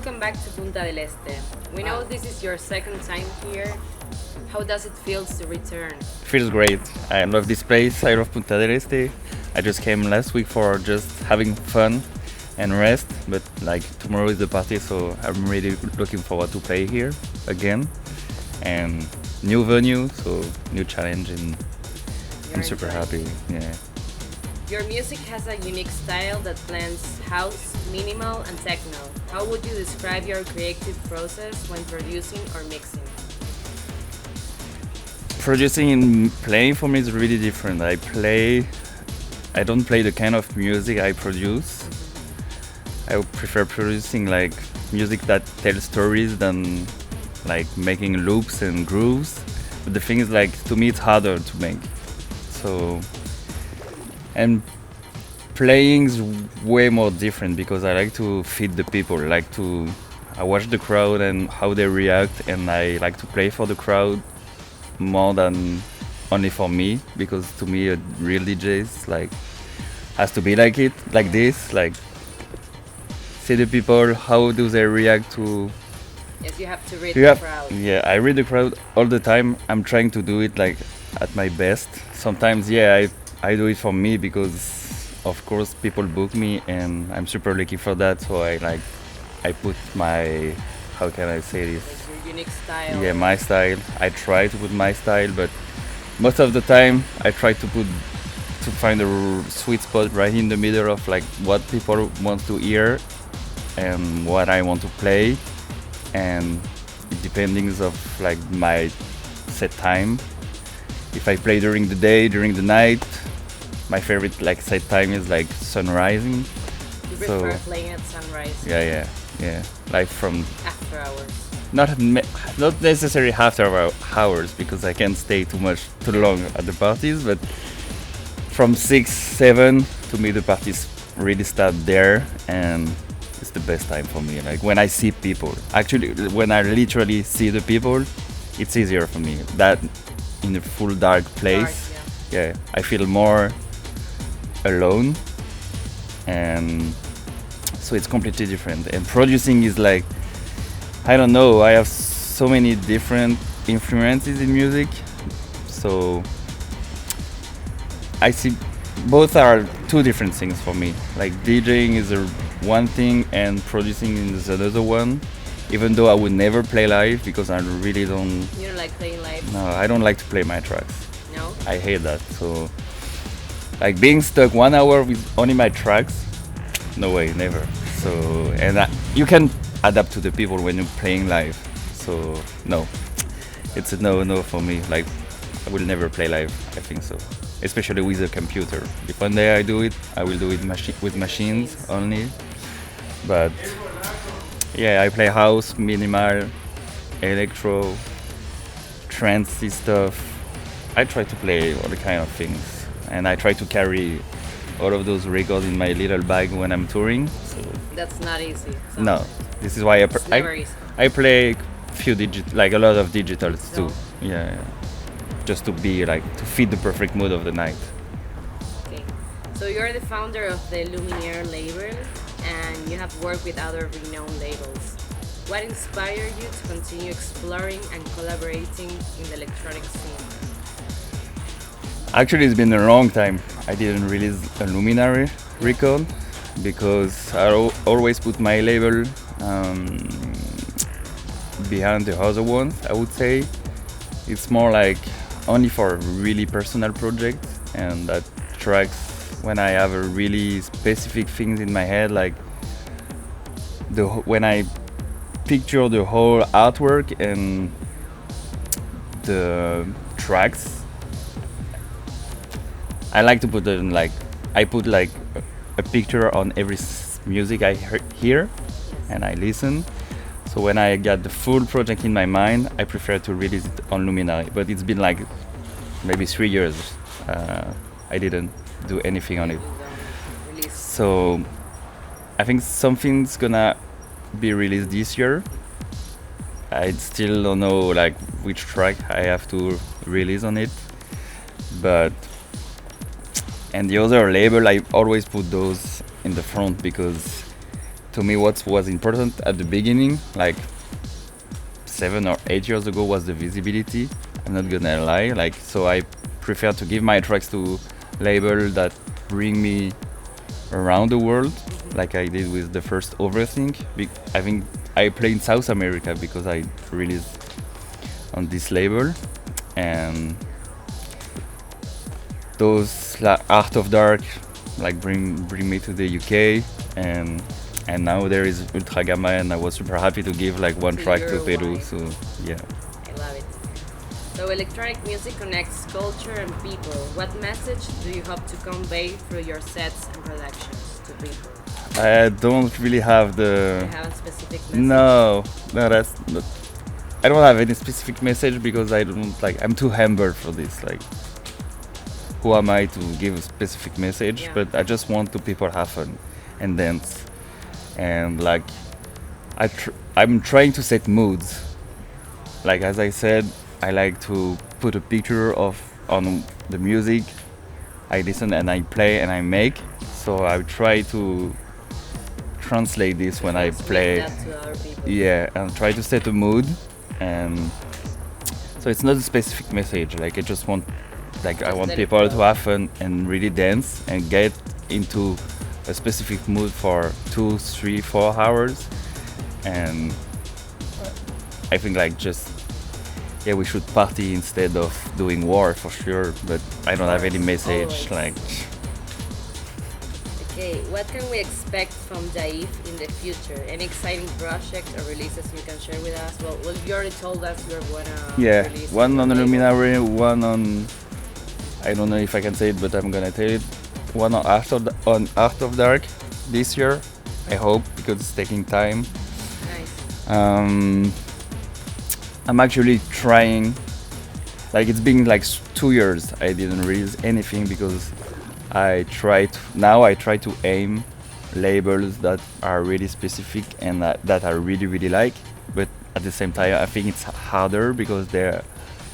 Welcome back to Punta del Este. We know this is your second time here. How does it feel to return? Feels great. I love this place. I love Punta del Este. I just came last week for just having fun and rest, but like tomorrow is the party, so I'm really looking forward to play here again. And new venue, so new challenge, and I'm super happy. Yeah. Your music has a unique style that blends house, minimal, and techno. How would you describe your creative process when producing or mixing? Producing and playing for me is really different. I don't play the kind of music I produce. I would prefer producing like music that tells stories than like making loops and grooves. But the thing is, like, to me it's harder to make. So, and playing is way more different because I like to feed the people. I watch the crowd and how they react, and I like to play for the crowd more than only for me, because to me a real DJ is like has to be like this, like see the people, how do they react to. Yes, you have to read the crowd. Yeah, I read the crowd all the time. I'm trying to do it like at my best. Sometimes, yeah, I do it for me because, of course, people book me, and I'm super lucky for that. So I put my, how can I say this? It's your unique style. Yeah, my style. I try to put my style, but most of the time I try to find a sweet spot right in the middle of like what people want to hear and what I want to play. And depending of like my set time, if I play during the day, during the night, my favorite like set time is like sunrising. You prefer playing at sunrise? Yeah, like from after hours. Not necessarily after hours, because I can't stay too long at the parties, but from 6, 7 to me the parties really start there, and it's the best time for me. Like when I see people, actually when I literally see the people, it's easier for me. That in a full dark place, yeah, I feel more alone, and so it's completely different. And producing is like, I don't know, I have so many different influences in music, so I see both are two different things for me. Like DJing is one thing and producing is another one, even though I would never play live because I really don't. You don't like playing live? No, I don't like to play my tracks. No? I hate that. So like being stuck 1 hour with only my tracks, no way, never. So, and you can adapt to the people when you're playing live. So no, it's a no for me. Like I will never play live, I think so. Especially with a computer. If one day I do it, I will do it with machines only. But yeah, I play house, minimal, electro, trancey stuff. I try to play all the kind of things, and I try to carry all of those records in my little bag when I'm touring. So that's not easy. So no, this is why I play a lot of digitals too. Yeah. Just to be like to fit the perfect mood of the night. Okay, so you're the founder of the Luminaire label, and you have worked with other renowned labels. What inspired you to continue exploring and collaborating in the electronic scene? Actually, it's been a long time. I didn't release a Luminaire record because I always put my label behind the other ones. I would say it's more like only for really personal projects, and that tracks when I have a really specific things in my head, like when I picture the whole artwork and the tracks, I like to put I put like a picture on every music I hear and I listen. So when I got the full project in my mind, I prefer to release it on Luminaire. But it's been like maybe 3 years. I didn't do anything on it. So I think something's gonna be released this year. I still don't know like which track I have to release on it. And the other label, I always put those in the front because to me what was important at the beginning, like 7 or 8 years ago, was the visibility. I'm not gonna lie, like, so I prefer to give my tracks to labels that bring me around the world, like I did with the first Overthink. I think I play in South America because I released on this label, and those Art of Dark like bring me to the UK, and now there is Ultragama, and I was super happy to give like one track to Peru. So yeah. I love it. So electronic music connects culture and people. What message do you hope to convey through your sets and productions to people? I don't really have the. Do you have a specific message? No, that's not. I don't have any specific message because I don't like. I'm too humble for this. Like, who am I to give a specific message? Yeah. But I just want to people have fun and dance, and like, I'm trying to set moods. Like as I said, I like to put a picture on the music. I listen and I play and I make. So I try to translate this when I play. That to other people. Yeah, and try to set a mood, and so it's not a specific message. Like I just want, like I want let it people to flow. have fun and really dance and get into a specific mood for 2, 3, 4 hours, and I think like just yeah, we should party instead of doing war for sure. But I don't have any message. Always. Like Okay, what can we expect from Daïf in the future? Any exciting project or releases you can share with us? Well, you already told us you're gonna yeah, release one on your label. Luminary, one on, I don't know if I can say it, but I'm gonna tell it. One on Art of Dark this year, I hope, because it's taking time. Nice. I'm actually trying, like it's been like 2 years I didn't release anything because I try to aim labels that are really specific and that I really really like, but at the same time I think it's harder because they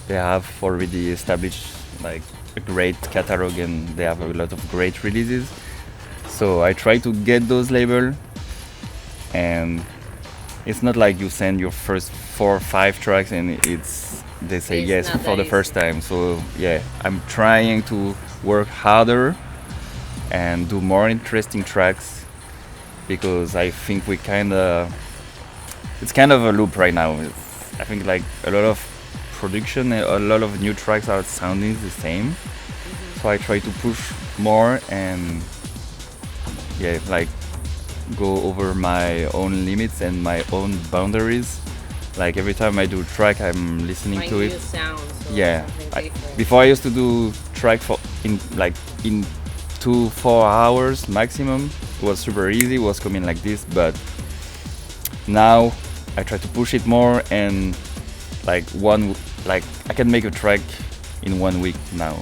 have already established like a great catalog and they have a lot of great releases. So I try to get those labels, and it's not like you send your first 4 or 5 tracks and they say It's yes not for that the easy. first time. So yeah, I'm trying to work harder and do more interesting tracks because I think it's kind of a loop right now. I think like a lot of production and a lot of new tracks are sounding the same. So I try to push more and yeah, like go over my own limits and my own boundaries. Like every time I do a track, I'm listening Find to new it. sounds or Yeah, something different. before I used to do track for in 2-4 hours maximum. It was super easy. It was coming like this, but now I try to push it more and like I can make a track in 1 week now.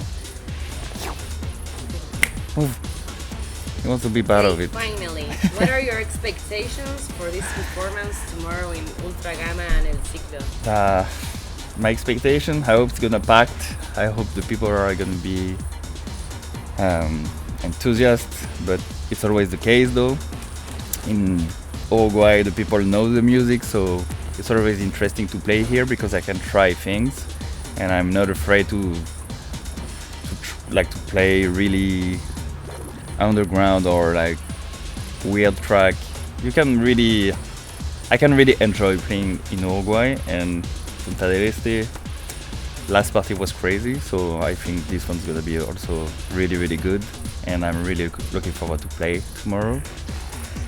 He wants to be part of it. Finally, what are your expectations for this performance tomorrow in Ultragama El Ciclo? My expectation, I hope it's gonna packed. I hope the people are gonna be enthusiastic, but it's always the case though. In Uruguay, the people know the music, so it's always interesting to play here because I can try things, and I'm not afraid to play really underground or like weird track. I can really enjoy playing in Uruguay, and Punta del Este last party was crazy, so I think this one's gonna be also really really good, and I'm really looking forward to play tomorrow.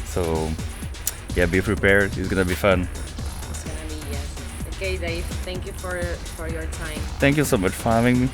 So yeah, be prepared, it's gonna be fun. It's gonna be yes. Okay, Dave, thank you for your time. Thank you so much for having me.